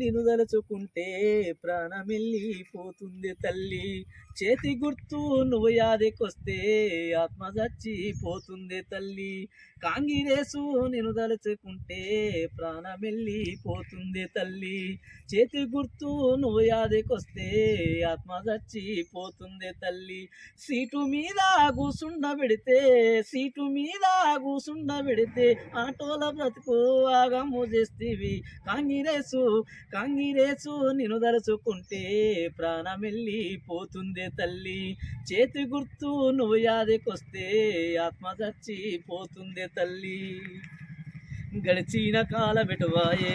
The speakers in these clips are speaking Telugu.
నిన్ను తలుచుకుంటే ప్రాణమెల్లిపోతుంది తల్లి. చేతి గుర్తు నువ్వు యాదికొస్తే ఆత్మ చచ్చిపోతుంది తల్లి. కాంగిరేసు నిన్ను తలుచుకుంటే ప్రాణమెల్లిపోతుంది తల్లి. చేతి గుర్తు నువ్వు యాదికొస్తే ఆత్మ చచ్చిపోతుంది తల్లి. సీటు మీద కూసుండబెడితే ఆటోల బ్రతుకు ఆగము చేస్తీవి. కాంగిరేసు నిన్ను దలుచుకుంటే ప్రాణమెల్లిపోతుంది తల్లి. చేతి గుర్తు నువ్వు యాదికొస్తే ఆత్మ చచ్చిపోతుంది తల్లి. గడిచిన కాలమెటువాయే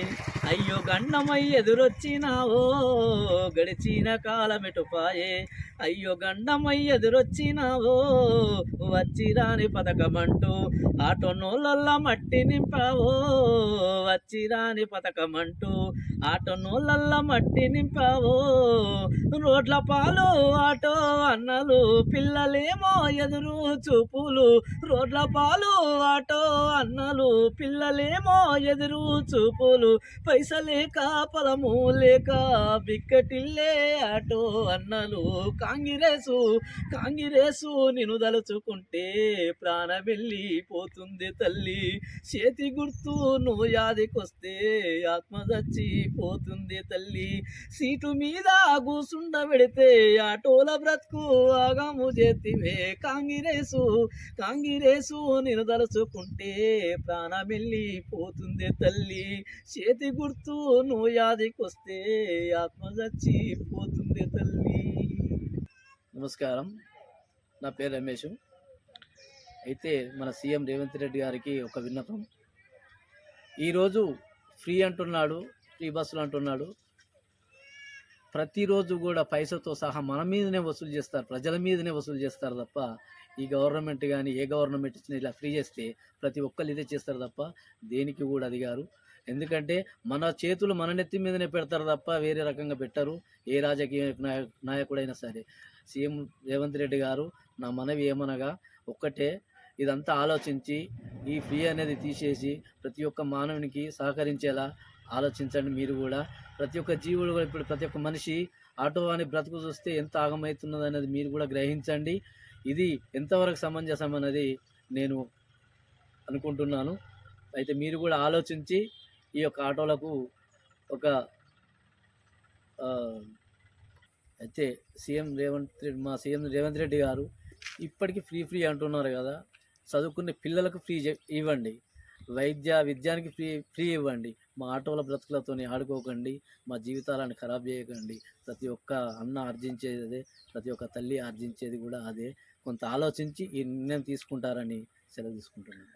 అయ్యో గండమై ఎదురొచ్చినావో. గడిచిన కాలమెటుపాయే అయ్యో గండమై ఎదురొచ్చినావో. వచ్చిరాని పథకమంటూ ఆటో నోళ్ళ మట్టి నింపావో. వచ్చిరాని పథకమంటూ ఆటో నోళ్ళ మట్టి నింపావో. రోడ్ల పాలు ఆటో అన్నలు పిల్లలేమో ఎదురు చూపులు. రోడ్ల పాలు ఆటో అన్నలు పిల్లలేమో ఎదురు చూపులు. పైసలేక పొలము లేక బిక్కటిల్లే ఆటో అన్నలు. కాంగిరేసు నిన్ను దలుచుకుంటే ప్రాణమెల్లిపోతుంది తల్లి. చేతి గుర్తు నువ్వు యాదికొస్తే ఆత్మ చచ్చిపోతుంది తల్లి. సీటు మీద కూసుండబెడితే ఆటోల బ్రతుకు ఆగము చేతివే. కాంగిరేసు నిన్ను దలుచుకుంటే ప్రాణమెల్లిపోతుంది తల్లి. చేతి గుర్తు నువ్వు యాదికొస్తే ఆత్మ చచ్చిపోతుంది తల్లి. నమస్కారం, నా పేరు రమేష్. అయితే మన సీఎం రేవంత్ రెడ్డి గారికి ఒక విన్నపం. ఈరోజు ఫ్రీ అంటున్నాడు, ఫ్రీ బస్సులు అంటున్నాడు. ప్రతిరోజు కూడా పైసతో సహా మన మీదనే వసూలు చేస్తారు, ప్రజల మీదనే వసూలు చేస్తారు తప్ప ఈ గవర్నమెంట్ కానీ ఏ గవర్నమెంట్ ఇచ్చినా ఇలా ఫ్రీ చేస్తే ప్రతి ఒక్కరు ఇదే చేస్తారు తప్ప దేనికి కూడా అదిగారు. ఎందుకంటే మన చేతులు మన నెత్తి మీదనే పెడతారు తప్ప వేరే రకంగా పెట్టరు ఏ రాజకీయ నాయకుడైనా సరే. సీఎం రేవంత్ రెడ్డి గారు నా మనవి ఏమనగా ఒక్కటే, ఇదంతా ఆలోచించి ఈ ఫ్రీ అనేది తీసేసి ప్రతి ఒక్క మానవునికి సహకరించేలా ఆలోచించండి. మీరు కూడా ప్రతి ఒక్క జీవుడు కూడా, ఇప్పుడు ప్రతి ఒక్క మనిషి ఆటో అని బ్రతుకు చూస్తే ఎంత ఆగమవుతున్నది అనేది మీరు కూడా గ్రహించండి. ఇది ఎంతవరకు సమంజసం అనేది నేను అనుకుంటున్నాను. అయితే మీరు కూడా ఆలోచించి ఈ యొక్క ఆటోలకు ఒక అయితే మా సీఎం రేవంత్ రెడ్డి గారు ఇప్పటికీ ఫ్రీ అంటున్నారు కదా, చదువుకునే పిల్లలకు ఫ్రీ ఇవ్వండి, విద్యానికి ఫ్రీ ఇవ్వండి. మా ఆటోల బ్రతుకులతో ఆడుకోకండి, మా జీవితాలను ఖరాబ్ చేయకండి. ప్రతి ఒక్క అన్న ఆర్జించేది అదే, ప్రతి ఒక్క తల్లి ఆర్జించేది కూడా అదే. కొంత ఆలోచించి ఈ నిర్ణయం తీసుకుంటారని సెలవు తీసుకుంటున్నాను.